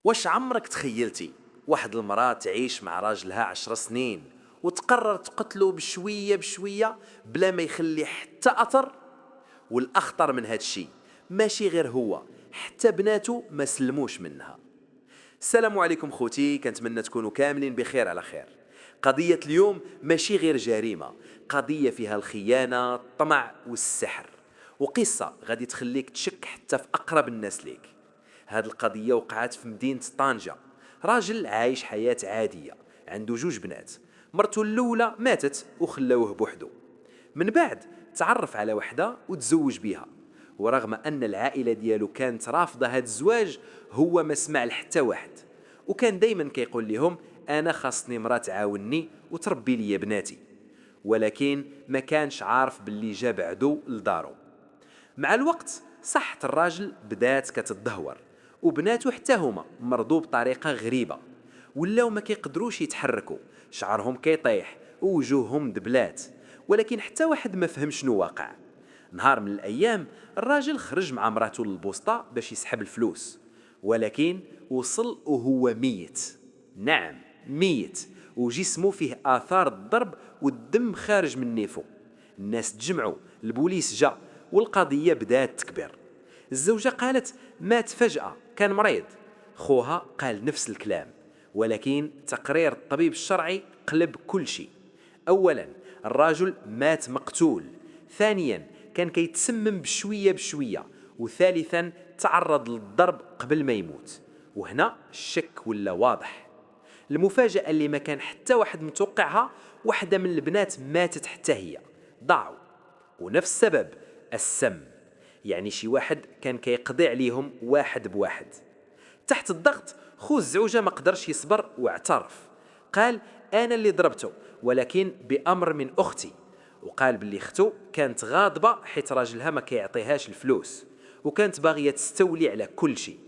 واش عمرك تخيلتي واحد المرأة تعيش مع راجلها 10 سنين وتقرر تقتله بشوية بشوية بلا ما يخلي حتى أثر؟ والأخطر من هاد الشي ماشي غير هو، حتى بناته ما سلموش منها. السلام عليكم خوتي، كنتمنى تكونوا كاملين بخير على خير. قضية اليوم ماشي غير جريمة، قضية فيها الخيانة، الطمع والسحر، وقصة غادي تخليك تشك حتى في أقرب الناس ليك. هاد القضية وقعت في مدينة طنجة. راجل عايش حياة عادية، عنده 2 بنات، مرته الأولى ماتت وخلاوه بوحدو. من بعد تعرف على وحدة وتزوج بيها، ورغم أن العائلة ديالو كانت رافضة هاد الزواج هو ما سمع لحتى واحد، وكان دايما كيقول لهم أنا خاصني مرا تعاوني وتربي لي بناتي. ولكن ما كانش عارف باللي جا بعدو لدارو. مع الوقت صحة الراجل بدات كتدهور، وبناته حتى هما مرضوا بطريقة غريبة، ولاو ما كيقدروش يتحركوا، شعرهم كيطيح ووجوههم دبلات، ولكن حتى واحد ما فهم شنو واقع. نهار من الأيام الراجل خرج مع مراته للبوسطة باش يسحب الفلوس، ولكن وصل وهو ميت. نعم، ميت، وجسمه فيه آثار الضرب والدم خارج من نيفو. الناس تجمعوا، البوليس جا، والقضية بدات تكبر. الزوجة قالت مات فجأة، كان مريض. خوها قال نفس الكلام، ولكن تقرير الطبيب الشرعي قلب كل شيء. أولا الرجل مات مقتول، ثانيا كان كيتسمم بشوية بشوية، وثالثا تعرض للضرب قبل ما يموت. وهنا الشك ولا واضح. المفاجأة اللي ما كان حتى واحد متوقعها، واحدة من البنات ماتت حتى هي، ضاعوا، ونفس السبب، السم. يعني شي واحد كان كيقضي عليهم واحد بواحد. تحت الضغط خو الزوجة ما قدرش يصبر واعترف، قال أنا اللي ضربته، ولكن بأمر من أختي. وقال باللي اختو كانت غاضبة حيت راجلها ما كيعطيهاش الفلوس، وكانت باغية تستولي على كل شيء.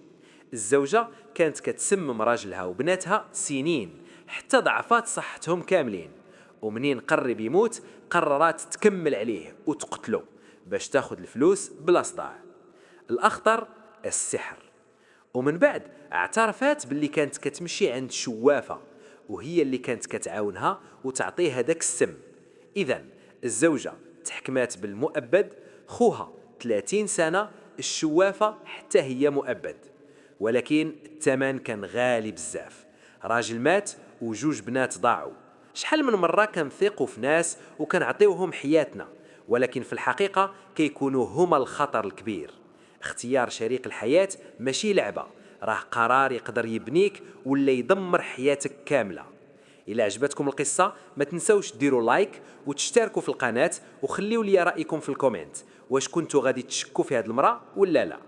الزوجة كانت كتسمم راجلها وبناتها سنين حتى ضعفات صحتهم كاملين، ومنين قرب يموت قررت تكمل عليه وتقتله باش تاخد الفلوس بلا صداع. الأخطر السحر. ومن بعد اعترفت باللي كانت كتمشي عند شوافة، وهي اللي كانت كتعاونها وتعطيها داك السم. إذن الزوجة تحكمات بالمؤبد، خوها 30 سنة، الشوافة حتى هي مؤبد. ولكن الثمن كان غالي بزاف، راجل مات و2 بنات ضاعوا. شحال من مرة كنثيقوا في ناس وكنعطيوهم حياتنا، ولكن في الحقيقة كيكونوا هما الخطر الكبير. اختيار شريك الحياة ماشي لعبة، راه قرار يقدر يبنيك ولا يدمر حياتك كاملة. إلا عجبتكم القصة ما تنسوش ديروا لايك وتشتركوا في القناة، وخليوا لي رأيكم في الكومنت، واش كنتوا غادي تشكوا في هذه المرأة ولا لا.